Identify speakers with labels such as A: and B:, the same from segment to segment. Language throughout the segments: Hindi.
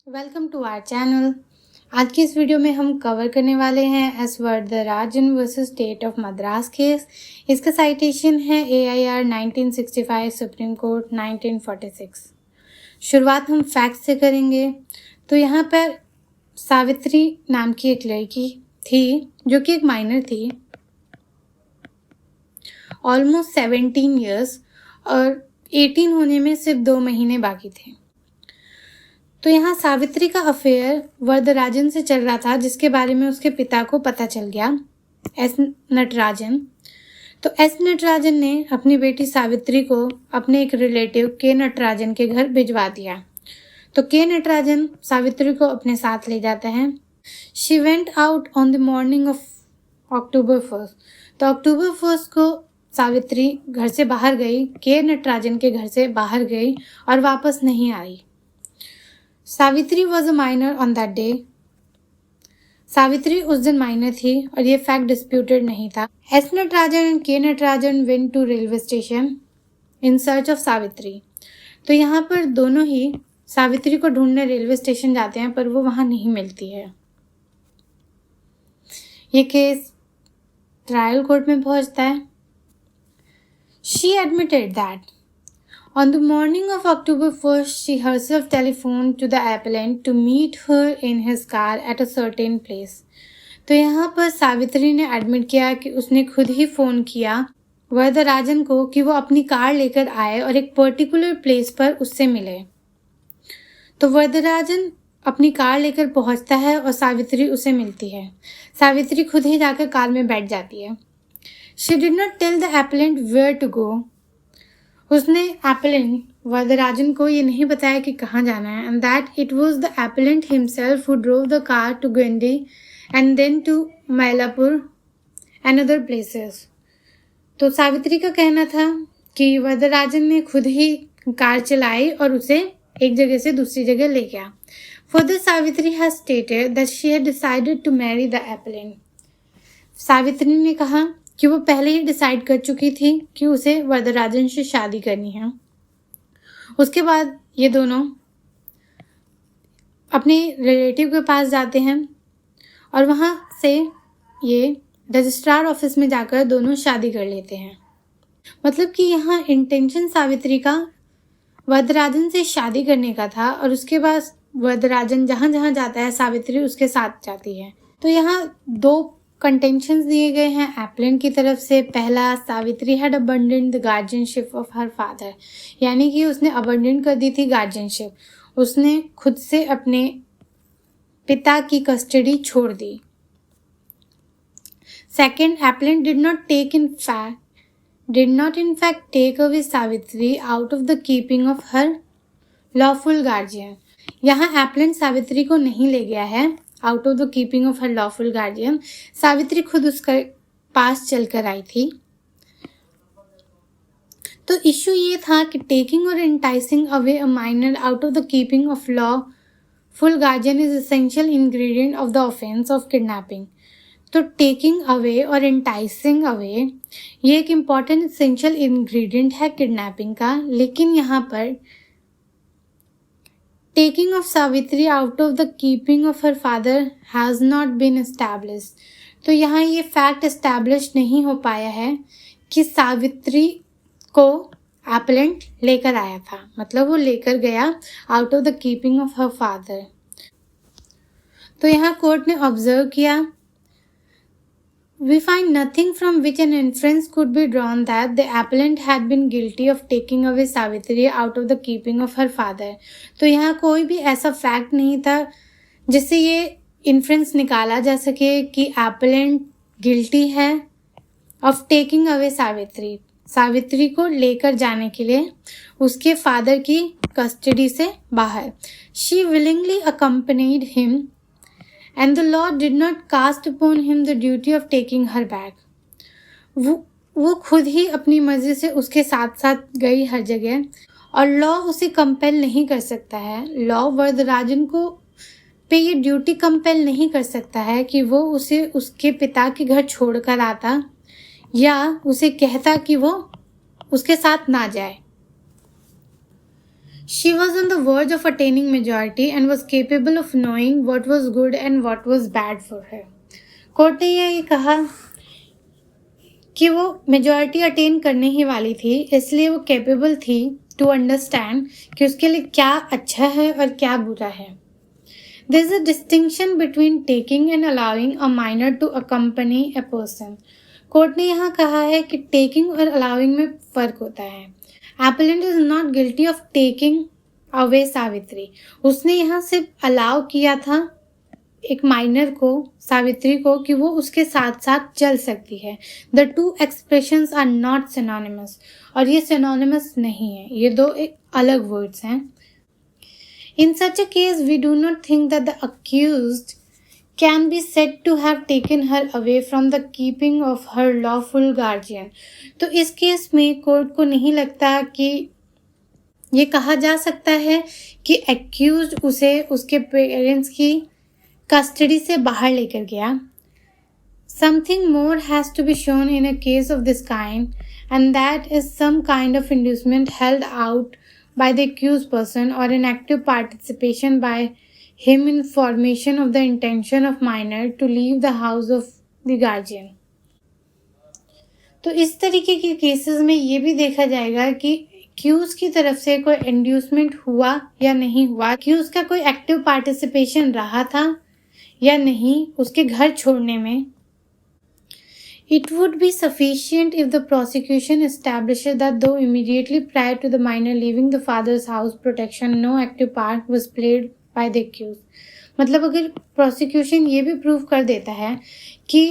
A: Welcome to our channel. आज की इस वीडियो में हम कवर करने वाले हैं S Varadarajan versus state of Madras case. इसका साइटेशन है AIR 1965 सुप्रीम कोर्ट 1946। शुरुआत हम फैक्ट से करेंगे। तो यहाँ पर सावित्री नाम की एक लड़की थी जो कि एक माइनर थी, ऑलमोस्ट 17 ईयर्स, और 18 होने में सिर्फ 2 महीने बाकी थे। तो यहाँ सावित्री का अफेयर वरदराजन से चल रहा था, जिसके बारे में उसके पिता को पता चल गया, एस नटराजन। तो एस नटराजन ने अपनी बेटी सावित्री को अपने एक रिलेटिव के नटराजन के घर भिजवा दिया। तो के नटराजन सावित्री को अपने साथ ले जाते हैं। She went out on the morning of October 1st। तो October 1st को सावित्री घर से बाहर गई, के नटराजन के घर से बाहर गई और वापस नहीं आई। Savitri was a minor on that day. Savitri उस दिन माइनर थी और ये फैक्ट डिस्प्यूटेड नहीं था। S Natarajan and K Natarajan went to railway station in search of Savitri. तो यहाँ पर दोनों ही सावित्री को ढूंढने रेलवे स्टेशन जाते हैं, पर वो वहाँ नहीं मिलती है। ये केस ट्रायल कोर्ट में पहुंचता है। She admitted that on the morning of October 1st, she herself telephoned to the appellant to meet her in his car at a certain place। तो यहाँ पर सावित्री ने एडमिट किया कि उसने खुद ही फ़ोन किया वरदराजन को कि वो अपनी कार लेकर आए और एक पर्टिकुलर प्लेस पर उससे मिले। तो वरदराजन अपनी कार लेकर पहुँचता है और सावित्री उसे मिलती है। सावित्री खुद ही जाकर कार में बैठ जाती है। She did not tell the appellant where to go। उसने एपेलेंट वरदराजन को ये नहीं बताया कि कहाँ जाना है, and that it was the appellant himself who drove the car to Guindy and then to Mylapore and other places. तो सावित्री का कहना था कि वरदराजन ने खुद ही कार चलाई और उसे एक जगह से दूसरी जगह ले गया। Further Savitri has stated that she had decided to marry the appellant. Savitri ने कहा कि वो पहले ही डिसाइड कर चुकी थी कि उसे वरदराजन से शादी करनी है। उसके बाद ये दोनों अपने रिलेटिव के पास जाते हैं और वहाँ से ये रजिस्ट्रार ऑफिस में जाकर दोनों शादी कर लेते हैं। मतलब कि यहाँ इंटेंशन सावित्री का वरदराजन से शादी करने का था और उसके बाद वरदराजन जहाँ जहाँ जाता है सावित्री उसके साथ जाती है। तो यहाँ 2 कंटेंशंस दिए गए हैं एपेलेंट की तरफ से। पहला, Savitri had abundant the guardianship of her father, यानी कि उसने अबंडेंट कर दी थी गार्जियनशिप, उसने खुद से अपने पिता की कस्टडी छोड़ दी। Second, appellant did not in fact take away Savitri out of the keeping of her lawful guardian. यहाँ एपेलेंट सावित्री को नहीं ले गया है out of the keeping of her lawful guardian. Savitri खुद उसके पास चलकर आई थी। तो इश्यू ये था कि टेकिंग और enticing away a minor out of the keeping of lawful guardian is essential ingredient of the offence of kidnapping. तो टेकिंग अवे और एंटाइसिंग अवे ये एक इम्पॉर्टेंट एसेंशियल इंग्रेडिएंट है किडनैपिंग का, लेकिन यहाँ पर taking of Savitri out of the keeping of her father has not been established। तो यहाँ ये फैक्ट एस्टैब्लिश नहीं हो पाया है कि सावित्री को एपेलेंट लेकर आया था, मतलब वो लेकर गया out of the keeping of her father. तो यहाँ कोर्ट ने ऑब्जर्व किया, We find nothing from which an inference could be drawn that the appellant had been guilty of taking away Savitri out of the keeping of her father। तो यहाँ कोई भी ऐसा फैक्ट नहीं था जिससे ये इन्फ्रेंस निकाला जा सके कि एपेलेंट गिल्टी है of taking away Savitri, Savitri को लेकर जाने के लिए उसके फादर की कस्टडी से बाहर। She willingly accompanied him and the law did not cast upon him the duty of taking her back। वो खुद ही अपनी मर्जी से उसके साथ साथ गई हर जगह और लॉ उसे कंपेल नहीं कर सकता है। लॉ वरदराजन को पे ये ड्यूटी कंपेल नहीं कर सकता है कि वो उसे उसके पिता के घर छोड़कर आता या उसे कहता कि वो उसके साथ ना जाए। She was on the verge of attaining majority and was capable of knowing what was good and what was bad for her. Court ने यह कहा कि वो मेजॉरिटी अटेन करने ही वाली थी, इसलिए वो कैपेबल थी टू अंडरस्टैंड कि उसके लिए क्या अच्छा है और क्या बुरा है. There is a distinction between taking and allowing a minor to accompany a person. Court ने यहाँ कहा है कि टेकिंग और अलाउिंग में फ़र्क होता है. Appellant is not guilty of taking away Savitri. उसने यहाँ सिर्फ अलाउ किया था एक माइनर को, सावित्री को, कि वो उसके साथ साथ चल सकती है. The two expressions are not synonymous. और ये सिनोनिमस नहीं है, ये दो एक अलग वर्ड्स हैं. In such a case, we do not think that the accused can be said to have taken her away from the keeping of her lawful guardian. तो इस केस में कोर्ट को नहीं लगता कि ये कहा जा सकता है कि accused उसे उसके पेरेंट्स की कस्टडी से बाहर लेकर गया. Something more has to be shown in a case of this kind, and that is some kind of inducement held out by the accused person or an active participation by him in formation of the intention of minor to leave the house of the guardian. तो इस तरीके के केसेस में ये भी देखा जाएगा कि एक्यूज की तरफ से कोई इंड्यूसमेंट हुआ या नहीं हुआ, एक्यूज का कोई एक्टिव पार्टिसिपेशन रहा था या नहीं उसके घर छोड़ने में. It would be sufficient if the prosecution establishes that though immediately prior to the minor leaving the father's house protection, no active part was played by the accused. मतलब अगर prosecution ये भी प्रूव कर देता है कि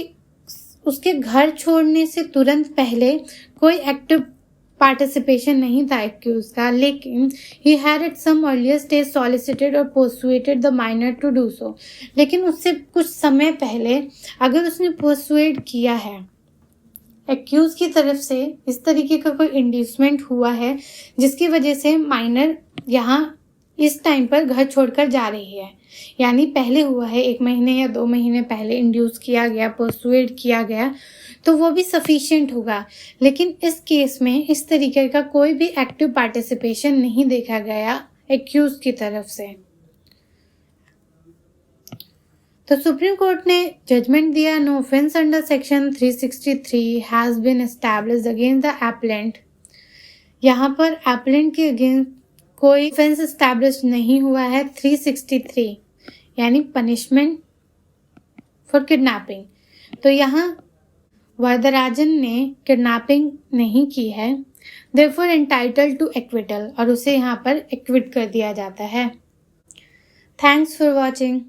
A: उसके घर छोड़ने से तुरंत पहले कोई एक्टिव पार्टिसिपेशन नहीं था एक्यूज का, लेकिन he had at some earlier stage solicited or persuaded the minor to do so. लेकिन उससे कुछ समय पहले अगर उसने persuade किया है, एक्यूज की तरफ से इस तरीके का कोई इंड्यूसमेंट हुआ है जिसकी वजह से माइनर यहाँ इस टाइम पर घर छोड़कर जा रही है, यानी पहले हुआ है 1 महीने या 2 महीने पहले इंड्यूस किया गया, परसुएड किया गया, तो वो भी सफिशिएंट होगा. लेकिन इस केस में इस तरीके का कोई भी एक्टिव पार्टिसिपेशन नहीं देखा गया एक्यूज की तरफ से. तो सुप्रीम कोर्ट ने जजमेंट दिया, no offence under section 363 has been established against the appellant. यहाँ पर एप्लेंट के अगेंस्ट कोई ऑफेंस एस्टैब्लिश नहीं हुआ है. 363 यानी पनिशमेंट फॉर किडनैपिंग. तो यहाँ वरदराजन ने किडनैपिंग नहीं की है, देयरफॉर एंटाइटल्ड टू एक्विटल, और उसे यहाँ पर एक्विट कर दिया जाता है. Thanks for watching.